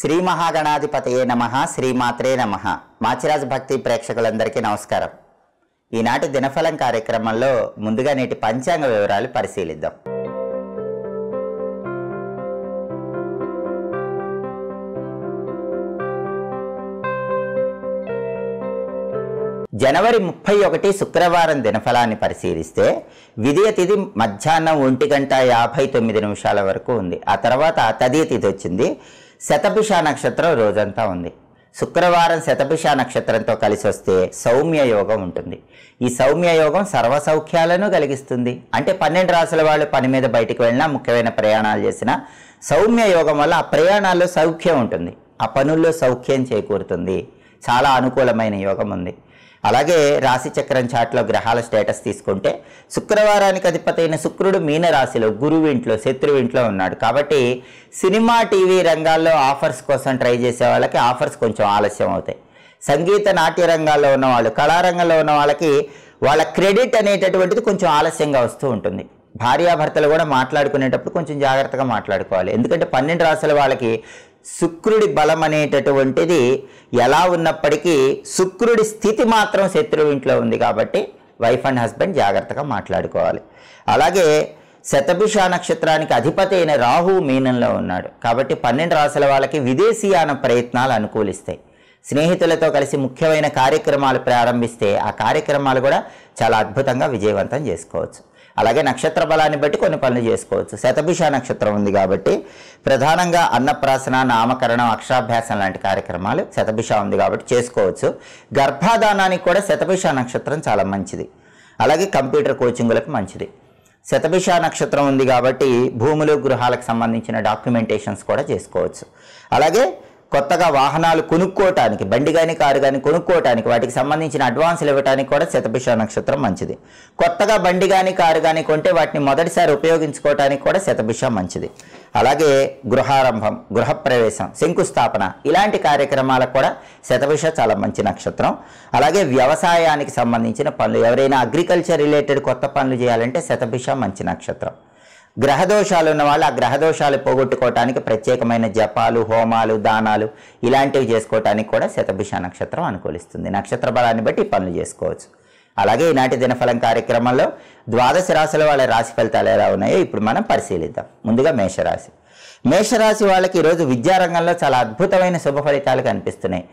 శ్రీ మహాగణాధిపతయే నమః, శ్రీమాత్రే నమః. మాచిరాజ్ భక్తి ప్రేక్షకులందరికీ నమస్కారం. ఈనాటి దినఫలం కార్యక్రమంలో ముందుగా నేటి పంచాంగ వివరాలు పరిశీలిద్దాం. జనవరి 31 శుక్రవారం దినఫలాన్ని పరిశీలిస్తే విదియ తిథి మధ్యాహ్నం 1:59 వరకు ఉంది. ఆ తర్వాత తదియ తిథి వచ్చింది. శతభిష నక్షత్రం రోజంతా ఉంది. శుక్రవారం శతభిష నక్షత్రంతో కలిసి వస్తే సౌమ్య యోగం ఉంటుంది. ఈ సౌమ్య యోగం సర్వ సౌఖ్యాలను కలిగిస్తుంది. అంటే 12 రాసుల వాళ్ళు పని మీద బయటికి వెళ్ళినా, ముఖ్యమైన ప్రయాణాలు చేసినా సౌమ్య యోగం వల్ల ఆ ప్రయాణాల్లో సౌఖ్యం ఉంటుంది, ఆ పనుల్లో సౌఖ్యం చేకూరుతుంది. చాలా అనుకూలమైన యోగం ఉంది. అలాగే రాశి చక్రం చాట్లో గ్రహాల స్టేటస్ తీసుకుంటే శుక్రవారానికి అధిపతి అయిన శుక్రుడు మీనరాశిలో, గురువు ఇంట్లో, శత్రువు ఇంట్లో ఉన్నాడు. కాబట్టి సినిమా టీవీ రంగాల్లో ఆఫర్స్ కోసం ట్రై చేసే వాళ్ళకి ఆఫర్స్ కొంచెం ఆలస్యం అవుతాయి. సంగీత నాట్య రంగాల్లో ఉన్న వాళ్ళు, కళారంగంలో ఉన్న వాళ్ళకి వాళ్ళ క్రెడిట్ అనేటటువంటిది కొంచెం ఆలస్యంగా వస్తూ ఉంటుంది. భార్యాభర్తలు కూడా మాట్లాడుకునేటప్పుడు కొంచెం జాగ్రత్తగా మాట్లాడుకోవాలి. ఎందుకంటే 12 రాశుల వాళ్ళకి శుక్రుడి బలం అనేటటువంటిది ఎలా ఉన్నప్పటికీ శుక్రుడి స్థితి మాత్రం శత్రువు ఇంట్లో ఉంది. కాబట్టి వైఫ్ అండ్ హస్బెండ్ జాగ్రత్తగా మాట్లాడుకోవాలి. అలాగే శతభిష నక్షత్రానికి అధిపతి అయిన రాహు మీనంలో ఉన్నాడు. కాబట్టి 12 రాశుల వాళ్ళకి విదేశీయాన ప్రయత్నాలు అనుకూలిస్తాయి. స్నేహితులతో కలిసి ముఖ్యమైన కార్యక్రమాలు ప్రారంభిస్తే ఆ కార్యక్రమాలు కూడా చాలా అద్భుతంగా విజయవంతం చేసుకోవచ్చు. అలాగే నక్షత్ర బలాన్ని బట్టి కొన్ని పనులు చేసుకోవచ్చు. శతభిష నక్షత్రం ఉంది కాబట్టి ప్రధానంగా అన్నప్రాసన, నామకరణం, అక్షరాభ్యాసం లాంటి కార్యక్రమాలు శతభిష ఉంది కాబట్టి చేసుకోవచ్చు. గర్భాధానానికి కూడా శతభిష నక్షత్రం చాలా మంచిది. అలాగే కంప్యూటర్ కోచింగులకు మంచిది. శతభిష నక్షత్రం ఉంది కాబట్టి భూములు, గృహాలకు సంబంధించిన డాక్యుమెంటేషన్స్ కూడా చేసుకోవచ్చు. అలాగే కొత్తగా వాహనాలు కొనుక్కోవటానికి, బండి కానీ కారు కానీ కొనుక్కోవటానికి, వాటికి సంబంధించిన అడ్వాన్సులు ఇవ్వడానికి కూడా శతభిష నక్షత్రం మంచిది. కొత్తగా బండి కానీ కారు కానీ కొంటే వాటిని మొదటిసారి ఉపయోగించుకోవటానికి కూడా శతభిష మంచిది. అలాగే గృహారంభం, గృహప్రవేశం, శంకుస్థాపన ఇలాంటి కార్యక్రమాలకు కూడా శతభిష చాలా మంచి నక్షత్రం. అలాగే వ్యవసాయానికి సంబంధించిన పనులు, ఎవరైనా అగ్రికల్చర్ రిలేటెడ్ కొత్త పనులు చేయాలంటే శతభిష మంచి నక్షత్రం. గ్రహదోషాలు ఉన్న వాళ్ళు ఆ గ్రహదోషాలు పోగొట్టుకోవటానికి ప్రత్యేకమైన జపాలు, హోమాలు, దానాలు ఇలాంటివి చేసుకోవటానికి కూడా శతభిష నక్షత్రం అనుకూలిస్తుంది. నక్షత్ర బలాన్ని బట్టి పనులు చేసుకోవచ్చు. అలాగే ఈనాటి దినఫలం కార్యక్రమంలో 12 రాశుల వాళ్ళ రాశి ఫలితాలు ఎలా ఉన్నాయో ఇప్పుడు మనం పరిశీలిద్దాం. ముందుగా మేషరాశి. మేషరాశి వాళ్ళకి ఈరోజు విద్యారంగంలో చాలా అద్భుతమైన శుభ ఫలితాలు కనిపిస్తున్నాయి.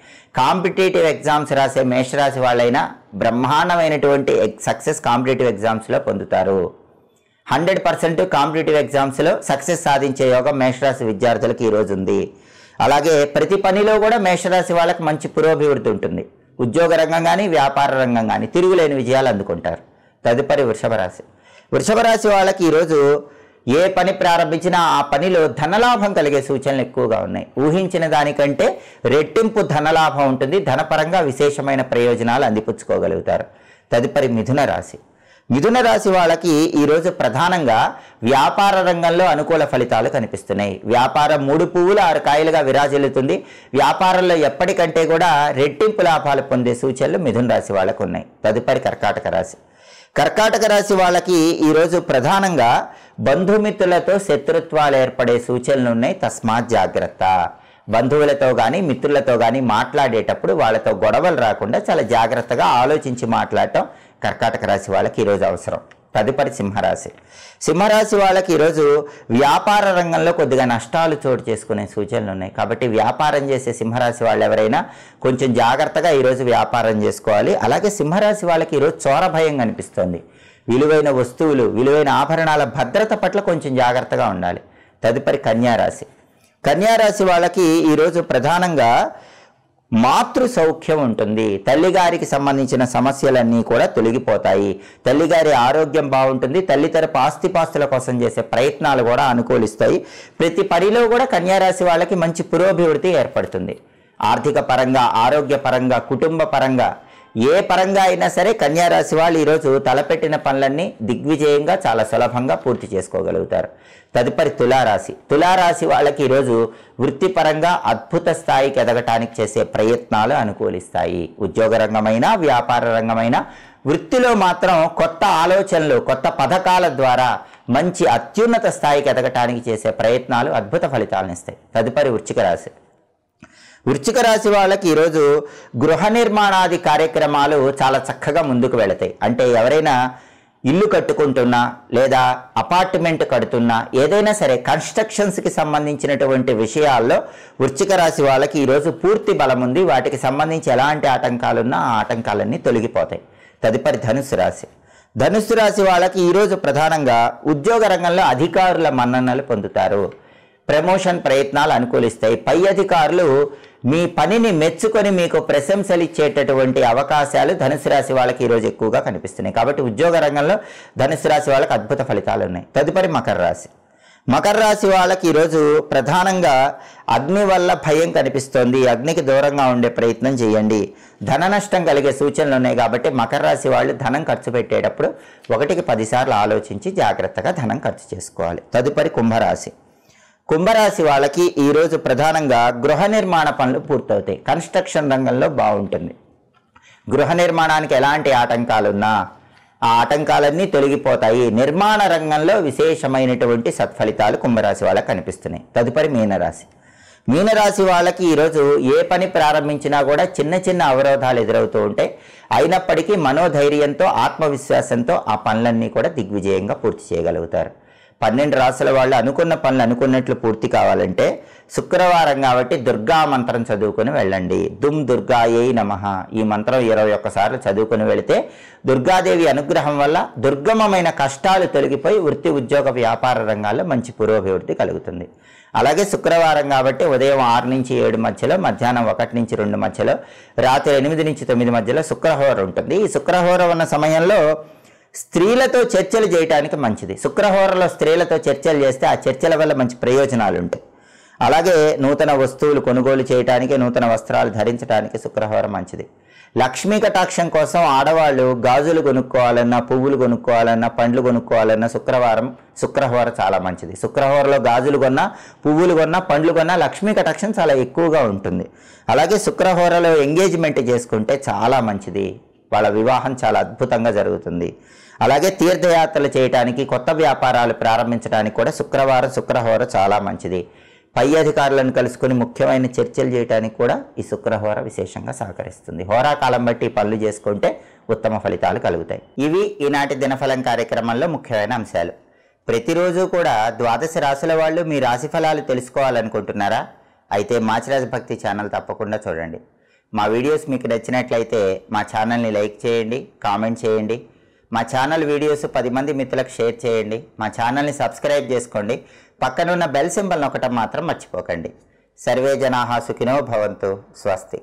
కాంపిటేటివ్ ఎగ్జామ్స్ రాసే మేషరాశి వాళ్ళైనా బ్రహ్మాండమైనటువంటి సక్సెస్ కాంపిటేటివ్ ఎగ్జామ్స్లో పొందుతారు. 100% కాంపిటేటివ్ ఎగ్జామ్స్లో సక్సెస్ సాధించే యోగం మేషరాశి విద్యార్థులకు ఈరోజు ఉంది. అలాగే ప్రతి పనిలో కూడా మేషరాశి వాళ్ళకి మంచి పురోభివృద్ధి ఉంటుంది. ఉద్యోగ రంగం కానీ, వ్యాపార రంగం కానీ తిరుగులేని విజయాలు అందుకుంటారు. తదుపరి వృషభ రాశి. వృషభ రాశి వాళ్ళకి ఈరోజు ఏ పని ప్రారంభించినా ఆ పనిలో ధనలాభం కలిగే సూచనలు ఎక్కువగా ఉన్నాయి. ఊహించిన దానికంటే రెట్టింపు ధనలాభం ఉంటుంది. ధనపరంగా విశేషమైన ప్రయోజనాలు అందిపుచ్చుకోగలుగుతారు. తదుపరి మిథున రాశి. మిథున రాశి వాళ్ళకి ఈరోజు ప్రధానంగా వ్యాపార రంగంలో అనుకూల ఫలితాలు కనిపిస్తున్నాయి. వ్యాపారం 3 పువ్వులు 6 కాయలుగా విరాజిల్లుతుంది. వ్యాపారంలో ఎప్పటికంటే కూడా రెట్టింపు లాభాలు పొందే సూచనలు మిథున రాశి వాళ్ళకు ఉన్నాయి. తదుపరి కర్కాటక రాశి. కర్కాటక రాశి వాళ్ళకి ఈరోజు ప్రధానంగా బంధుమిత్రులతో శత్రుత్వాలు ఏర్పడే సూచనలు ఉన్నాయి. తస్మాత్ జాగ్రత్త. బంధువులతో కానీ, మిత్రులతో కానీ మాట్లాడేటప్పుడు వాళ్ళతో గొడవలు రాకుండా చాలా జాగ్రత్తగా ఆలోచించి మాట్లాడటం కర్కాటక రాశి వాళ్ళకి ఈరోజు అవసరం. తదుపరి సింహరాశి. సింహరాశి వాళ్ళకి ఈరోజు వ్యాపార రంగంలో కొద్దిగా నష్టాలు చోటు చేసుకునే సూచనలు ఉన్నాయి. కాబట్టి వ్యాపారం చేసే సింహరాశి వాళ్ళు ఎవరైనా కొంచెం జాగ్రత్తగా ఈరోజు వ్యాపారం చేసుకోవాలి. అలాగే సింహరాశి వాళ్ళకి ఈరోజు చోర భయం కనిపిస్తోంది. విలువైన వస్తువులు, విలువైన ఆభరణాల భద్రత పట్ల కొంచెం జాగ్రత్తగా ఉండాలి. తదుపరి కన్యారాశి. కన్యారాశి వాళ్ళకి ఈరోజు ప్రధానంగా మాతృ సౌఖ్యం ఉంటుంది. తల్లిగారికి సంబంధించిన సమస్యలన్నీ కూడా తొలగిపోతాయి. తల్లిగారి ఆరోగ్యం బాగుంటుంది. తల్లి తరపు ఆస్తిపాస్తుల కోసం చేసే ప్రయత్నాలు కూడా అనుకూలిస్తాయి. ప్రతి పనిలో కూడా కన్యారాశి వాళ్ళకి మంచి పురోభివృద్ధి ఏర్పడుతుంది. ఆర్థిక పరంగా, ఆరోగ్య పరంగా, కుటుంబ పరంగా, ఏ పరంగా అయినా సరే కన్యారాశి వాళ్ళు ఈరోజు తలపెట్టిన పనులన్నీ దిగ్విజయంగా చాలా సులభంగా పూర్తి చేసుకోగలుగుతారు. తదుపరి తులారాశి. తులారాశి వాళ్ళకి ఈరోజు వృత్తిపరంగా అద్భుత స్థాయికి ఎదగటానికి చేసే ప్రయత్నాలు అనుకూలిస్తాయి. ఉద్యోగ రంగమైన, వ్యాపార రంగమైన, వృత్తిలో మాత్రం కొత్త ఆలోచనలు, కొత్త పథకాల ద్వారా మంచి అత్యున్నత స్థాయికి ఎదగటానికి చేసే ప్రయత్నాలు అద్భుత ఫలితాలను ఇస్తాయి. తదుపరి వృశ్చిక రాశి. వృశ్చిక రాశి వాళ్ళకి ఈరోజు గృహ నిర్మాణాది కార్యక్రమాలు చాలా చక్కగా ముందుకు వెళతాయి. అంటే ఎవరైనా ఇల్లు కట్టుకుంటున్నా లేదా అపార్ట్మెంట్ కడుతున్నా ఏదైనా సరే కన్స్ట్రక్షన్స్కి సంబంధించినటువంటి విషయాల్లో వృశ్చిక రాశి వాళ్ళకి ఈరోజు పూర్తి బలం ఉంది. వాటికి సంబంధించి ఎలాంటి ఆటంకాలున్నా ఆ ఆటంకాలన్నీ తొలగిపోతాయి. తదుపరి ధనుస్సు రాశి. ధనుస్సు రాశి వాళ్ళకి ఈరోజు ప్రధానంగా ఉద్యోగ రంగంలో అధికారుల మన్ననలు పొందుతారు. ప్రమోషన్ ప్రయత్నాలు అనుకూలిస్తాయి. పై అధికారులు మీ పనిని మెచ్చుకొని మీకు ప్రశంసలు ఇచ్చేటటువంటి అవకాశాలు ధనుసు రాశి వాళ్ళకి ఈరోజు ఎక్కువగా కనిపిస్తున్నాయి. కాబట్టి ఉద్యోగ రంగంలో ధనుసు రాశి వాళ్ళకి అద్భుత ఫలితాలు ఉన్నాయి. తదుపరి మకర రాశి. మకర రాశి వాళ్ళకి ఈరోజు ప్రధానంగా అగ్ని వల్ల భయం కనిపిస్తోంది. అగ్నికి దూరంగా ఉండే ప్రయత్నం చేయండి. ధన నష్టం కలిగే సూచనలు ఉన్నాయి. కాబట్టి మకర రాశి వాళ్ళు ధనం ఖర్చు పెట్టేటప్పుడు 1కి 10 సార్లు ఆలోచించి జాగ్రత్తగా ధనం ఖర్చు చేసుకోవాలి. తదుపరి కుంభరాశి. కుంభరాశి వాళ్ళకి ఈరోజు ప్రధానంగా గృహ నిర్మాణ పనులు పూర్తవుతాయి. కన్స్ట్రక్షన్ రంగంలో బాగుంటుంది. గృహ నిర్మాణానికి ఎలాంటి ఆటంకాలున్నా ఆ ఆటంకాలన్నీ తొలగిపోతాయి. నిర్మాణ రంగంలో విశేషమైనటువంటి సత్ఫలితాలు కుంభరాశి వాళ్ళకి కనిపిస్తున్నాయి. తదుపరి మీనరాశి. మీనరాశి వాళ్ళకి ఈరోజు ఏ పని ప్రారంభించినా కూడా చిన్న చిన్న అవరోధాలు ఎదురవుతూ ఉంటాయి. అయినప్పటికీ మనోధైర్యంతో ఆత్మవిశ్వాసంతో ఆ పనులన్నీ కూడా దిగ్విజయంగా పూర్తి చేయగలుగుతారు. 12 రాశుల వాళ్ళు అనుకున్న పనులు అనుకున్నట్లు పూర్తి కావాలంటే శుక్రవారం కాబట్టి దుర్గా మంత్రం చదువుకొని వెళ్ళండి. దుమ్ దుర్గాయై నమః ఈ మంత్రం 21 సార్లు చదువుకొని వెళితే దుర్గాదేవి అనుగ్రహం వల్ల దుర్గమమైన కష్టాలు తొలగిపోయి వృత్తి ఉద్యోగ వ్యాపార రంగాల్లో మంచి పురోభివృద్ధి కలుగుతుంది. అలాగే శుక్రవారం కాబట్టి ఉదయం 6 నుంచి 7 మధ్యలో, మధ్యాహ్నం 1 నుంచి 2 మధ్యలో, రాత్రి 8 నుంచి 9 మధ్యలో శుక్రహోర ఉంటుంది. ఈ శుక్రహోర ఉన్న సమయంలో స్త్రీలతో చర్చలు చేయడానికి మంచిది. శుక్రహోరలో స్త్రీలతో చర్చలు చేస్తే ఆ చర్చల వల్ల మంచి ప్రయోజనాలు ఉంటాయి. అలాగే నూతన వస్తువులు కొనుగోలు చేయడానికి, నూతన వస్త్రాలు ధరించడానికి శుక్రహోర మంచిది. లక్ష్మీ కటాక్షం కోసం ఆడవాళ్ళు గాజులు కొనుక్కోవాలన్నా, పువ్వులు కొనుక్కోవాలన్నా, పండ్లు కొనుక్కోవాలన్నా శుక్రహోర చాలా మంచిది. శుక్రహోరలో గాజులు కొన్నా, పువ్వులు కొన్నా, పండ్లు కొన్నా లక్ష్మీ కటాక్షం చాలా ఎక్కువగా ఉంటుంది. అలాగే శుక్రహోరలో ఎంగేజ్మెంట్ చేసుకుంటే చాలా మంచిది. వాళ్ళ వివాహం చాలా అద్భుతంగా జరుగుతుంది. అలాగే తీర్థయాత్రలు చేయడానికి, కొత్త వ్యాపారాలు ప్రారంభించడానికి కూడా శుక్రహోర చాలా మంచిది. పై అధికారులను కలుసుకొని ముఖ్యమైన చర్చలు చేయడానికి కూడా ఈ శుక్రహోర విశేషంగా సహకరిస్తుంది. హోరాకాలం బట్టి పనులు చేసుకుంటే ఉత్తమ ఫలితాలు కలుగుతాయి. ఇవి ఈనాటి దినఫలం కార్యక్రమంలో ముఖ్యమైన అంశాలు. ప్రతిరోజు కూడా 12 రాశుల వాళ్ళు మీ రాశి ఫలాలు తెలుసుకోవాలనుకుంటున్నారా? అయితే మాచిరాజు భక్తి ఛానల్ తప్పకుండా చూడండి. మా వీడియోస్ మీకు నచ్చినట్లయితే మా ఛానల్ని లైక్ చేయండి, కామెంట్ చేయండి. మా ఛానల్ వీడియోస్ 10 మంది మిత్రులకు షేర్ చేయండి. మా ఛానల్ని సబ్స్క్రైబ్ చేసుకోండి. పక్కనున్న బెల్ సింబల్ నొక్కటం మాత్రం మర్చిపోకండి. సర్వే జనాః సుఖినో భవంతు. స్వస్తి.